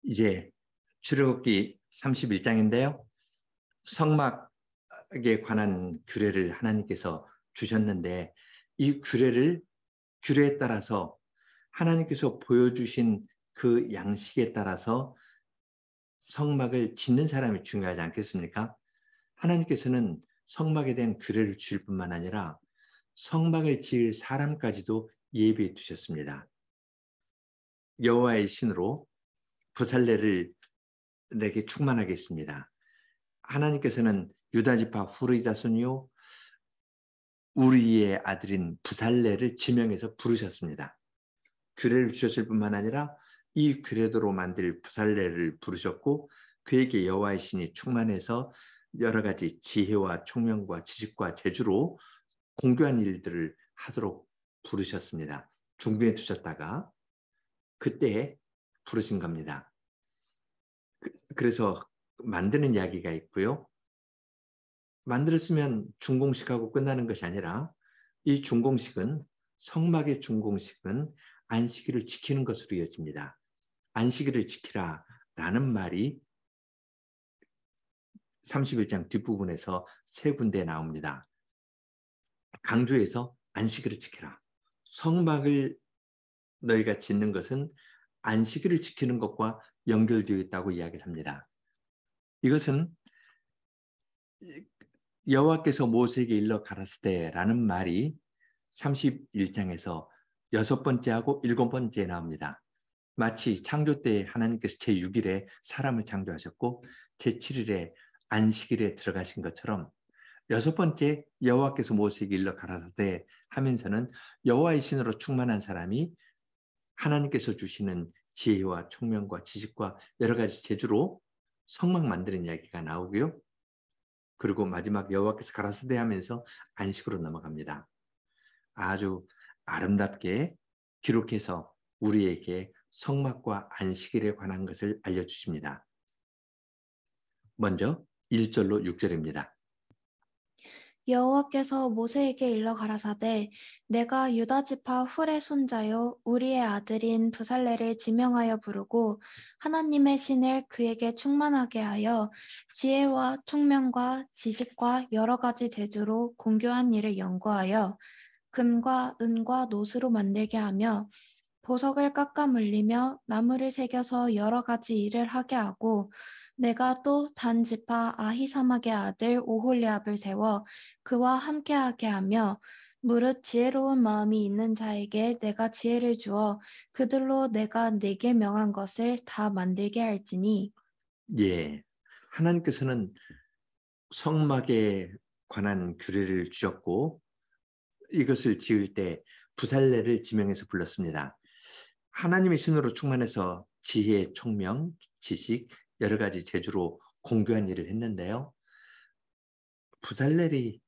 이제 출애굽기 31장인데요. 성막에 관한 규례를 하나님께서 주셨는데 이 규례에 따라서 하나님께서 보여주신 그 양식에 따라서 성막을 짓는 사람이 중요하지 않겠습니까? 하나님께서는 성막에 대한 규례를 주실 뿐만 아니라 성막을 지을 사람까지도 예비해 두셨습니다. 여호와의 신으로 부살레를 내게 충만하겠습니다. 하나님께서는 유다 지파 후르 자손이요 우리의 아들인 부살레를 지명해서 부르셨습니다. 규례를 주셨을 뿐만 아니라 이 규례대로 만들 부살레를 부르셨고 그에게 여호와의 신이 충만해서 여러 가지 지혜와 총명과 지식과 재주로 공교한 일들을 하도록 부르셨습니다. 중비해 두셨다가 그때 부르신 겁니다. 그래서 만드는 이야기가 있고요. 만들었으면 준공식하고 끝나는 것이 아니라 이 준공식은 성막의 준공식은 안식일을 지키는 것으로 이어집니다. 안식일을 지키라 라는 말이 31장 뒷부분에서 세 군데 나옵니다. 강조해서 안식일을 지키라. 성막을 너희가 짓는 것은 안식일을 지키는 것과 연결되어 있다고 이야기를 합니다. 이것은 여호와께서 모세에게 일러 가라사대라는 말이 31장에서 6번째하고 7번째에 나옵니다. 마치 창조 때 하나님께서 제6일에 사람을 창조하셨고 제7일에 안식일에 들어가신 것처럼 6번째 여호와께서 모세에게 일러 가라사대 하면서는 여호와의 신으로 충만한 사람이 하나님께서 주시는 지혜와 총명과 지식과 여러 가지 재주로 성막 만드는 이야기가 나오고요. 그리고 마지막 여호와께서 가라사대 하면서 안식으로 넘어갑니다. 아주 아름답게 기록해서 우리에게 성막과 안식일에 관한 것을 알려주십니다. 먼저 1절로 6절입니다. 여호와께서 모세에게 일러 가라사대 내가 유다 지파 훌의 손자요 우리의 아들인 부살레를 지명하여 부르고 하나님의 신을 그에게 충만하게 하여 지혜와 총명과 지식과 여러 가지 재주로 공교한 일을 연구하여 금과 은과 노스로 만들게 하며 보석을 깎아 물리며 나무를 새겨서 여러 가지 일을 하게 하고 내가 또 단 지파 아히사막의 아들 오홀리압을 세워 그와 함께하게 하며 무릇 지혜로운 마음이 있는 자에게 내가 지혜를 주어 그들로 내가 네게 명한 것을 다 만들게 할지니. 예, 하나님께서는 성막에 관한 규례를 주셨고 이것을 지을 때 부살레를 지명해서 불렀습니다. 하나님의 신으로 충만해서 지혜, 총명, 지식, 여러 가지 재주로 공교한 일을 했는데요. 부살렐이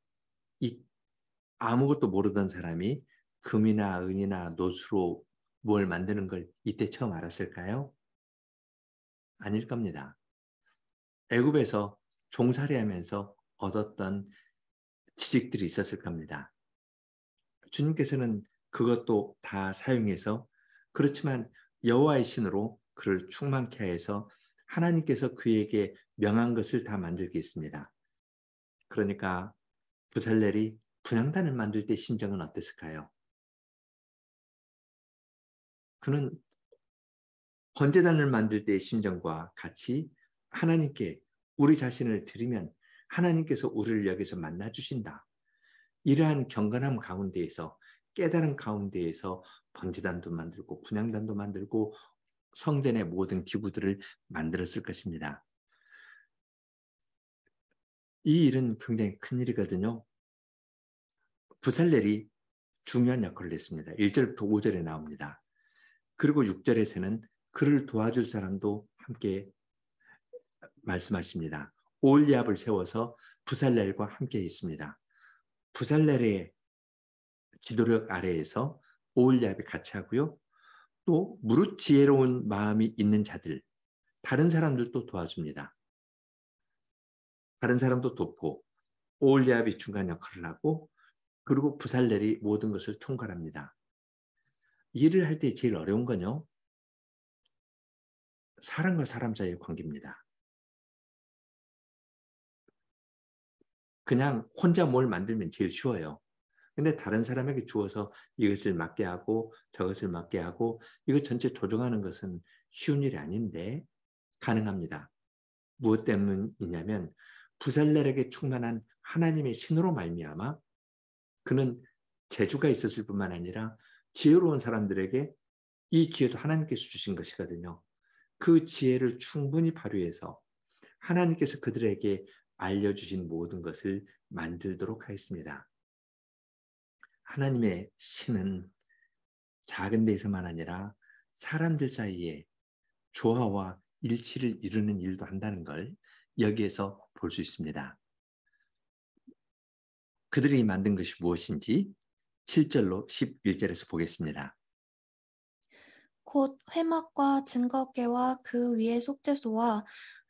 아무것도 모르던 사람이 금이나 은이나 노수로 뭘 만드는 걸 이때 처음 알았을까요? 아닐 겁니다. 애굽에서 종살이하면서 얻었던 지식들이 있었을 겁니다. 주님께서는 그것도 다 사용해서 그렇지만 여호와의 신으로 그를 충만케 해서 하나님께서 그에게 명한 것을 다 만들게 했습니다. 그러니까 부살렐이 분향단을 만들 때 심정은 어땠을까요? 그는 번제단을 만들 때의 심정과 같이 하나님께 우리 자신을 드리면 하나님께서 우리를 여기서 만나주신다. 이러한 경건함 가운데에서 깨달은 가운데에서 번제단도 만들고 분향단도 만들고 성전의 모든 기구들을 만들었을 것입니다. 이 일은 굉장히 큰 일이거든요. 부살렐이 중요한 역할을 했습니다. 1절부터 5절에 나옵니다. 그리고 6절에서는 그를 도와줄 사람도 함께 말씀하십니다. 오홀리압을 세워서 부살렐과 함께 있습니다. 부살렐의 지도력 아래에서 오홀리압이 같이 하고요. 또 무릇 지혜로운 마음이 있는 자들, 다른 사람들도 도와줍니다. 다른 사람도 돕고 오홀리압이 중간 역할을 하고 그리고 부살렐이 모든 것을 총괄합니다. 일을 할 때 제일 어려운 건요. 사람과 사람 사이의 관계입니다. 그냥 혼자 뭘 만들면 제일 쉬워요. 근데 다른 사람에게 주어서 이것을 맡게 하고 저것을 맡게 하고 이거 전체 조정하는 것은 쉬운 일이 아닌데 가능합니다. 무엇 때문이냐면 부살렐에게 충만한 하나님의 신으로 말미암아 그는 재주가 있었을 뿐만 아니라 지혜로운 사람들에게 이 지혜도 하나님께서 주신 것이거든요. 그 지혜를 충분히 발휘해서 하나님께서 그들에게 알려주신 모든 것을 만들도록 하였습니다. 하나님의 신은 작은 데서만 아니라 사람들 사이에 조화와 일치를 이루는 일도 한다는 걸 여기에서 볼 수 있습니다. 그들이 만든 것이 무엇인지 7절로 11절에서 보겠습니다. 곧 회막과 증거궤와 그 위의 속죄소와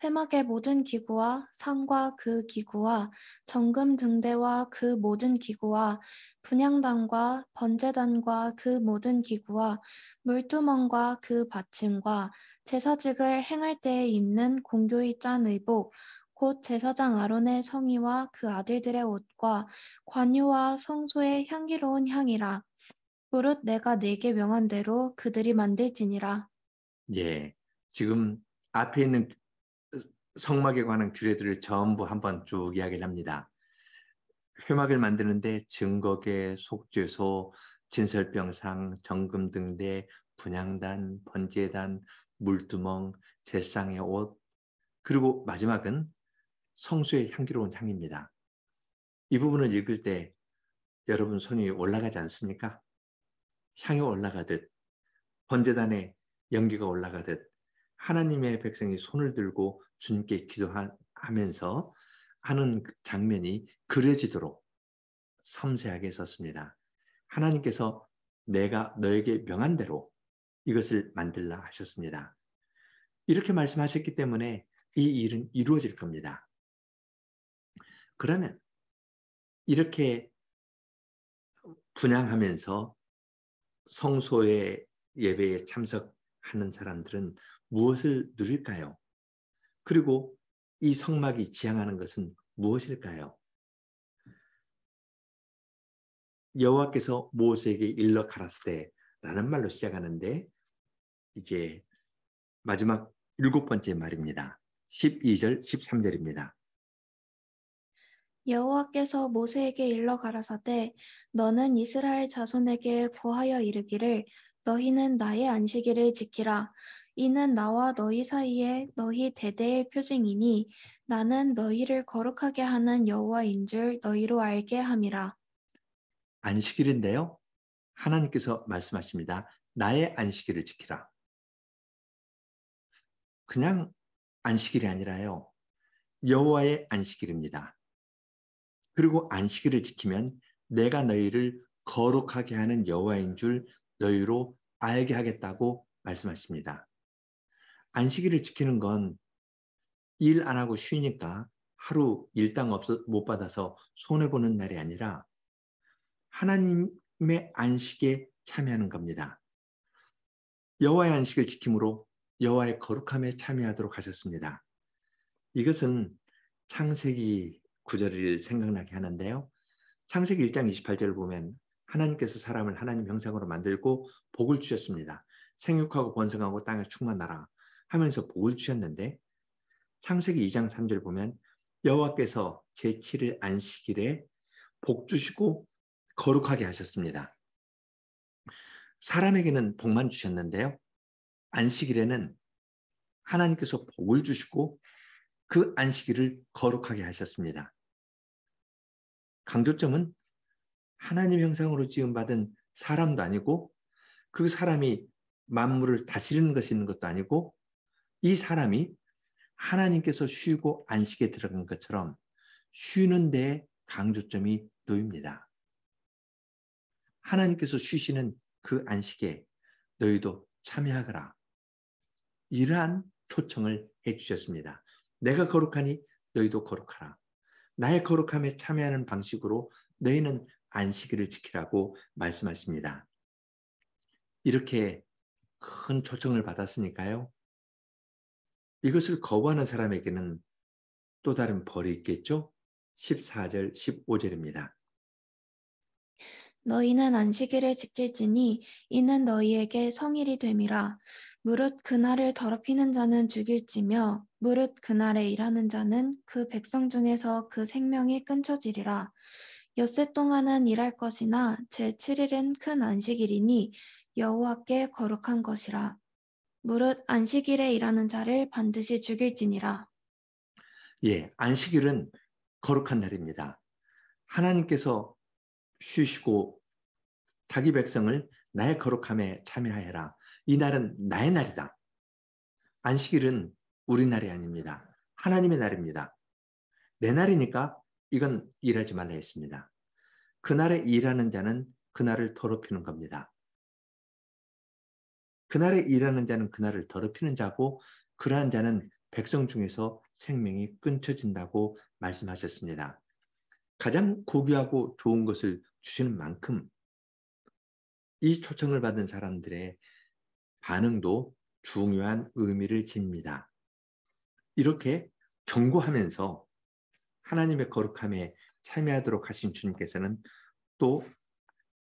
회막의 모든 기구와 상과 그 기구와 정금 등대와 그 모든 기구와 분향단과 번제단과 그 모든 기구와 물두멍과 그 받침과 제사직을 행할 때에 입는 공교히 짠 의복 곧 제사장 아론의 성의와 그 아들들의 옷과 관유와 성소의 향기로운 향이라. 무릇 내가 네게 명한 대로 그들이 만들지니라. 예, 지금 앞에 있는 성막에 관한 규례들을 전부 한번 쭉 이야기를 합니다. 회막을 만드는데 증거계, 속죄소, 진설병상, 정금등대, 분향단, 번제단, 물두멍, 제상의 옷, 그리고 마지막은 성수의 향기로운 향입니다. 이 부분을 읽을 때 여러분 손이 올라가지 않습니까? 향이 올라가듯 번제단에 연기가 올라가듯 하나님의 백성이 손을 들고 주님께 기도하면서 하는 장면이 그려지도록 섬세하게 썼습니다. 하나님께서 내가 너에게 명한 대로 이것을 만들라 하셨습니다. 이렇게 말씀하셨기 때문에 이 일은 이루어질 겁니다. 그러면 이렇게 분양하면서 성소의 예배에 참석하는 사람들은 무엇을 누릴까요? 그리고 이 성막이 지향하는 것은 무엇일까요? 여호와께서 모세에게 일러 가라사대라는 말로 시작하는데 이제 마지막 7번째 말입니다. 12절, 13절입니다. 여호와께서 모세에게 일러 가라사대 너는 이스라엘 자손에게 고하여 이르기를 너희는 나의 안식일을 지키라. 이는 나와 너희 사이에 너희 대대의 표징이니 나는 너희를 거룩하게 하는 여호와인 줄 너희로 알게 함이라. 안식일인데요. 하나님께서 말씀하십니다. 나의 안식일을 지키라. 그냥 안식일이 아니라요. 여호와의 안식일입니다. 그리고 안식일을 지키면 내가 너희를 거룩하게 하는 여호와인 줄 너희로 알게 하겠다고 말씀하십니다. 안식일을 지키는 건 일 안 하고 쉬니까 하루 일당 못 받아서 손해보는 날이 아니라 하나님의 안식에 참여하는 겁니다. 여호와의 안식을 지킴으로 여호와의 거룩함에 참여하도록 하셨습니다. 이것은 창세기 9절을 생각나게 하는데요. 창세기 1장 28절을 보면 하나님께서 사람을 하나님 형상으로 만들고 복을 주셨습니다. 생육하고 번성하고 땅에 충만하라 하면서 복을 주셨는데 창세기 2장 3절 보면 여호와께서 제7일 안식일에 복 주시고 거룩하게 하셨습니다. 사람에게는 복만 주셨는데요. 안식일에는 하나님께서 복을 주시고 그 안식일을 거룩하게 하셨습니다. 강조점은 하나님 형상으로 지음받은 사람도 아니고 그 사람이 만물을 다스리는 것이 있는 것도 아니고 이 사람이 하나님께서 쉬고 안식에 들어간 것처럼 쉬는 데에 강조점이 놓입니다. 하나님께서 쉬시는 그 안식에 너희도 참여하거라. 이러한 초청을 해주셨습니다. 내가 거룩하니 너희도 거룩하라. 나의 거룩함에 참여하는 방식으로 너희는 안식일을 지키라고 말씀하십니다. 이렇게 큰 초청을 받았으니까요. 이것을 거부하는 사람에게는 또 다른 벌이 있겠죠? 14절, 15절입니다. 너희는 안식일을 지킬지니 이는 너희에게 성일이 됨이라. 무릇 그날을 더럽히는 자는 죽일지며 무릇 그날에 일하는 자는 그 백성 중에서 그 생명이 끊쳐지리라. 엿새 동안은 일할 것이나 제7일은 큰 안식일이니 여호와께 거룩한 것이라. 무릇 안식일에 일하는 자를 반드시 죽일지니라. 예, 안식일은 거룩한 날입니다. 하나님께서 쉬시고 자기 백성을 나의 거룩함에 참여하여라. 이 날은 나의 날이다. 안식일은 우리 날이 아닙니다. 하나님의 날입니다. 내 날이니까 이건 일하지 말라 했습니다. 그날에 일하는 자는 그날을 더럽히는 겁니다. 그날에 일하는 자는 그날을 더럽히는 자고 그러한 자는 백성 중에서 생명이 끊쳐진다고 말씀하셨습니다. 가장 고귀하고 좋은 것을 주시는 만큼 이 초청을 받은 사람들의 반응도 중요한 의미를 지닙니다. 이렇게 경고하면서 하나님의 거룩함에 참여하도록 하신 주님께서는 또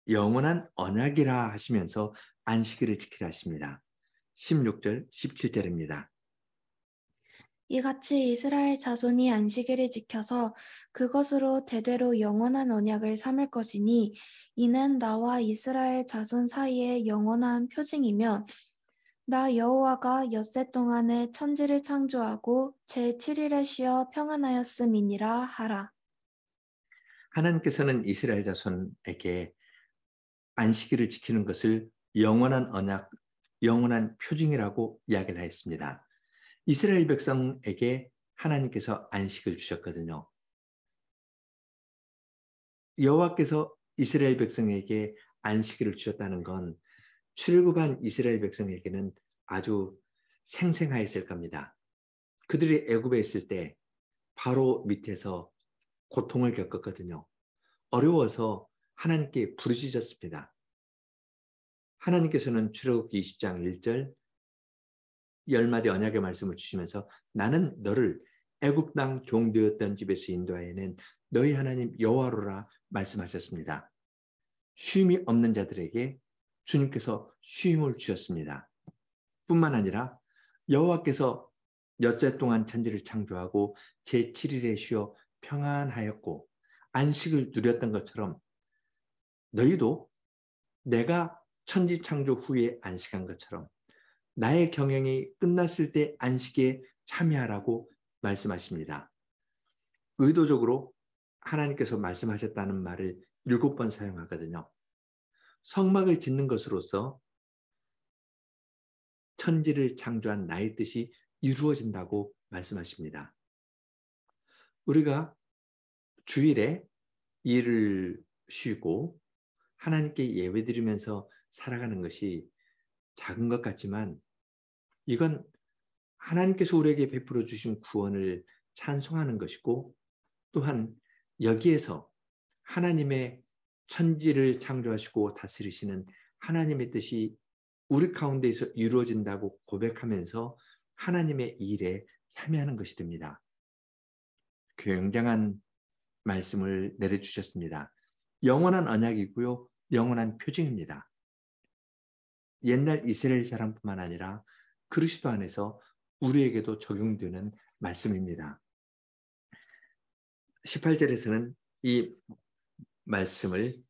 영원한 언약이라 하시면서 안식일을 지키라 하십니다. 16절, 17절입니다. 이같이 이스라엘 자손이 안식일을 지켜서 그것으로 대대로 영원한 언약을 삼을 것이니 이는 나와 이스라엘 자손 사이의 영원한 표징이며 나 여호와가 엿새 동안에 천지를 창조하고 제7일에 쉬어 평안하였음이니라 하라. 하나님께서는 이스라엘 자손에게 안식일을 지키는 것을 영원한 언약, 영원한 표징이라고 이야기를 했습니다. 이스라엘 백성에게 하나님께서 안식을 주셨거든요. 여호와께서 이스라엘 백성에게 안식일을 주셨다는 건 출애굽한 이스라엘 백성에게는 아주 생생하였을 겁니다. 그들이 애굽에 있을 때 바로 밑에서 고통을 겪었거든요. 어려워서 하나님께 부르짖었습니다. 하나님께서는 출애굽기 20장 1절 10마디 언약의 말씀을 주시면서 나는 너를 애굽 땅 종되었던 집에서 인도하여낸 너희 하나님 여호와로라 말씀하셨습니다. 쉼이 없는 자들에게 주님께서 쉼을 주셨습니다. 뿐만 아니라 여호와께서 엿새 동안 천지를 창조하고 제7일에 쉬어 평안하였고 안식을 누렸던 것처럼 너희도 내가 천지 창조 후에 안식한 것처럼 나의 경영이 끝났을 때 안식에 참여하라고 말씀하십니다. 의도적으로 하나님께서 말씀하셨다는 말을 7번 사용하거든요. 성막을 짓는 것으로서 천지를 창조한 나의 뜻이 이루어진다고 말씀하십니다. 우리가 주일에 일을 쉬고 하나님께 예배드리면서 살아가는 것이 작은 것 같지만 이건 하나님께서 우리에게 베풀어 주신 구원을 찬송하는 것이고 또한 여기에서 하나님의 천지를 창조하시고 다스리시는 하나님의 뜻이 우리 가운데에서 이루어진다고 고백하면서 하나님의 일에 참여하는 것이 됩니다. 굉장한 말씀을 내려주셨습니다. 영원한 언약이고요. 영원한 표징입니다. 옛날 이스라엘 사람뿐만 아니라 그리스도 안에서 우리에게도 적용되는 말씀입니다. 18절에서는 이 말씀을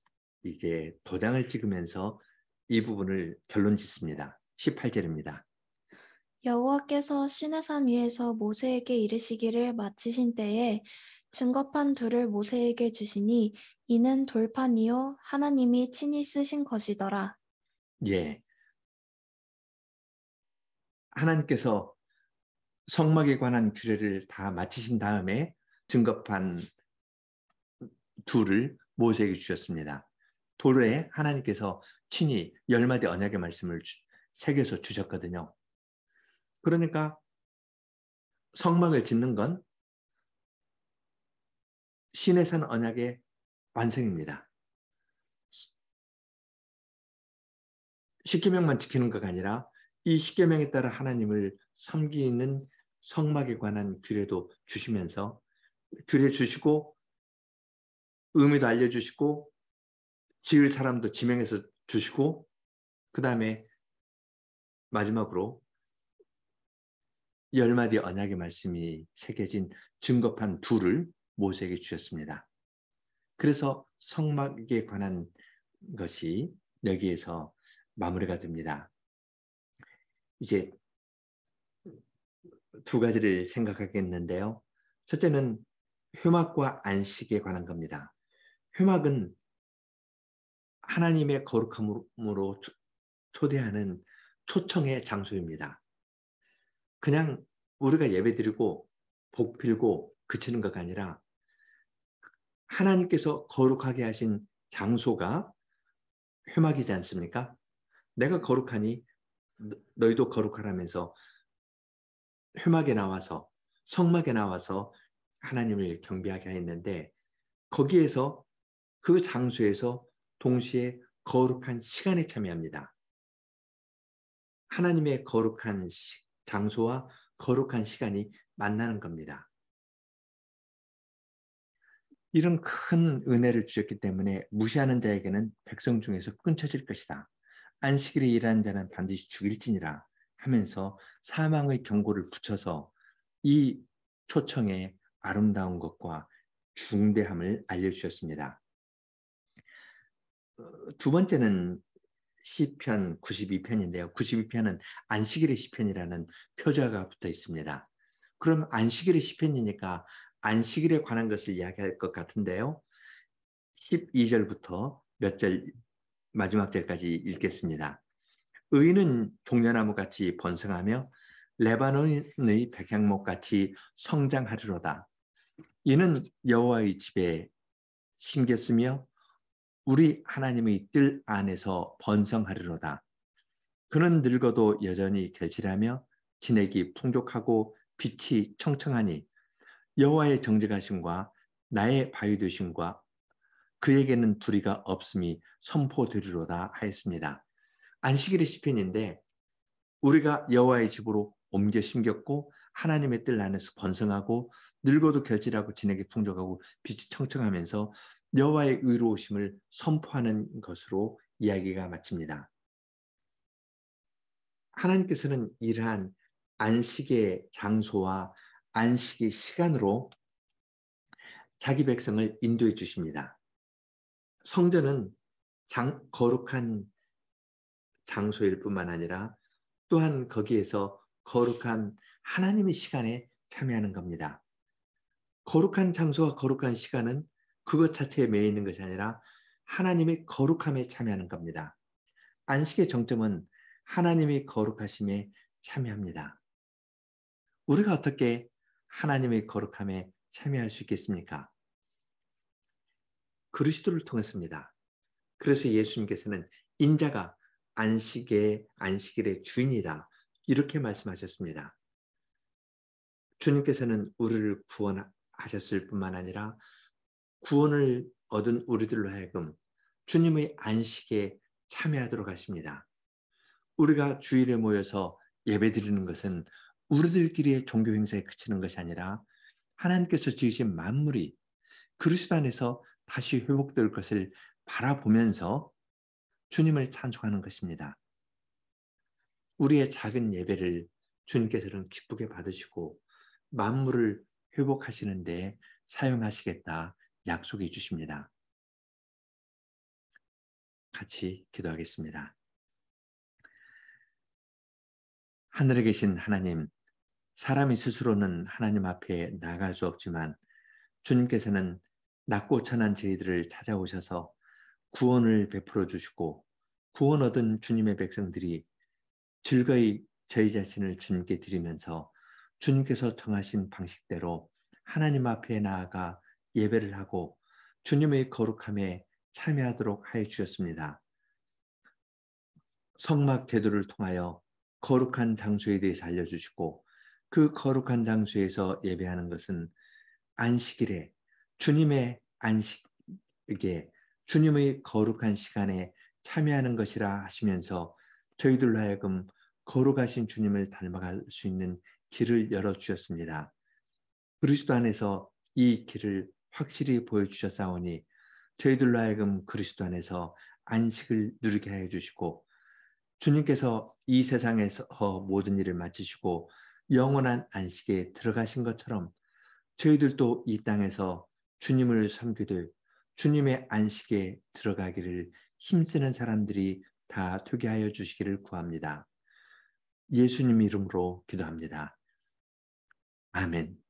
이게 도장을 찍으면서 이 부분을 결론 짓습니다. 18절입니다. 여호와께서 시내산 위에서 모세에게 이르시기를 마치신 때에 증거판 둘을 모세에게 주시니 이는 돌판이요 하나님이 친히 쓰신 것이더라. 예. 하나님께서 성막에 관한 규례를 다 마치신 다음에 증거판 둘을 모세에게 주셨습니다. 돌에 하나님께서 친히 10마디 언약의 말씀을 새겨서 주셨거든요. 그러니까 성막을 짓는 건 시내산 언약의 완성입니다. 십계명만 지키는 것가 아니라 이 십계명에 따라 하나님을 섬기는 성막에 관한 규례도 주시면서 규례 주시고 의미도 알려주시고 지을 사람도 지명해서 주시고 그 다음에 마지막으로 10마디 언약의 말씀이 새겨진 증거판 2를 모세에게 주셨습니다. 그래서 성막에 관한 것이 여기에서 마무리가 됩니다. 이제 2가지를 생각하겠는데요. 첫째는 회막과 안식에 관한 겁니다. 회막은 하나님의 거룩함으로 초대하는 초청의 장소입니다. 그냥 우리가 예배드리고 복 빌고 그치는 것가 아니라 하나님께서 거룩하게 하신 장소가 회막이지 않습니까? 내가 거룩하니 너희도 거룩하라면서 회막에 나와서 성막에 나와서 하나님을 경배하게 했는데 거기에서 그 장소에서 동시에 거룩한 시간에 참여합니다. 하나님의 거룩한 장소와 거룩한 시간이 만나는 겁니다. 이런 큰 은혜를 주셨기 때문에 무시하는 자에게는 백성 중에서 끊쳐질 것이다. 안식일에 일하는 자는 반드시 죽일지니라 하면서 사망의 경고를 붙여서 이 초청의 아름다운 것과 중대함을 알려주셨습니다. 2번째는 시편 92편인데요. 92편은 안식일의 시편이라는 표제가 붙어 있습니다. 그럼 안식일의 시편이니까 안식일에 관한 것을 이야기할 것 같은데요. 12절부터 몇 절 마지막 절까지 읽겠습니다. 의인은 종려나무같이 번성하며 레바논의 백향목같이 성장하리로다. 이는 여호와의 집에 심겼으며 우리 하나님의 뜰 안에서 번성하리로다. 그는 늙어도 여전히 결실하며 진액이 풍족하고 빛이 청청하니 여호와의 정직하심과 나의 바위 되심과 그에게는 불의가 없음이 선포되리로다 하였습니다. 안식일의 시편인데 우리가 여호와의 집으로 옮겨 심겼고 하나님의 뜰 안에서 번성하고 늙어도 결실하고 진액이 풍족하고 빛이 청청하면서 여호와의 의로우심을 선포하는 것으로 이야기가 마칩니다. 하나님께서는 이러한 안식의 장소와 안식의 시간으로 자기 백성을 인도해 주십니다. 성전은 거룩한 장소일 뿐만 아니라 또한 거기에서 거룩한 하나님의 시간에 참여하는 겁니다. 거룩한 장소와 거룩한 시간은 그것 자체에 매여 있는 것이 아니라 하나님의 거룩함에 참여하는 겁니다. 안식의 정점은 하나님의 거룩하심에 참여합니다. 우리가 어떻게 하나님의 거룩함에 참여할 수 있겠습니까? 그리스도를 통해서입니다. 그래서 예수님께서는 인자가 안식일의 주인이다. 이렇게 말씀하셨습니다. 주님께서는 우리를 구원하셨을 뿐만 아니라 구원을 얻은 우리들로 하여금 주님의 안식에 참여하도록 하십니다. 우리가 주일에 모여서 예배드리는 것은 우리들끼리의 종교 행사에 그치는 것이 아니라 하나님께서 지으신 만물이 그리스도 안에서 다시 회복될 것을 바라보면서 주님을 찬송하는 것입니다. 우리의 작은 예배를 주님께서는 기쁘게 받으시고 만물을 회복하시는 데 사용하시겠다 약속해 주십니다. 같이 기도하겠습니다. 하늘에 계신 하나님, 사람이 스스로는 하나님 앞에 나갈 수 없지만 주님께서는 낮고 천한 저희들을 찾아오셔서 구원을 베풀어 주시고 구원 얻은 주님의 백성들이 즐거이 저희 자신을 주님께 드리면서 주님께서 정하신 방식대로 하나님 앞에 나아가 예배를 하고 주님의 거룩함에 참여하도록 하여 주셨습니다. 성막 제도를 통하여 거룩한 장소에 대해서 알려주시고 그 거룩한 장소에서 예배하는 것은 안식일에 주님의 안식에 주님의 거룩한 시간에 참여하는 것이라 하시면서 저희들로 하여금 거룩하신 주님을 닮아갈 수 있는 길을 열어주셨습니다. 그리스도 안에서 이 길을 확실히 보여주셨사오니 저희들로 하여금 그리스도 안에서 안식을 누리게 하여 주시고 주님께서 이 세상에서 모든 일을 마치시고 영원한 안식에 들어가신 것처럼 저희들도 이 땅에서 주님을 섬기들 주님의 안식에 들어가기를 힘쓰는 사람들이 다 되게 하여 주시기를 구합니다. 예수님 이름으로 기도합니다. 아멘.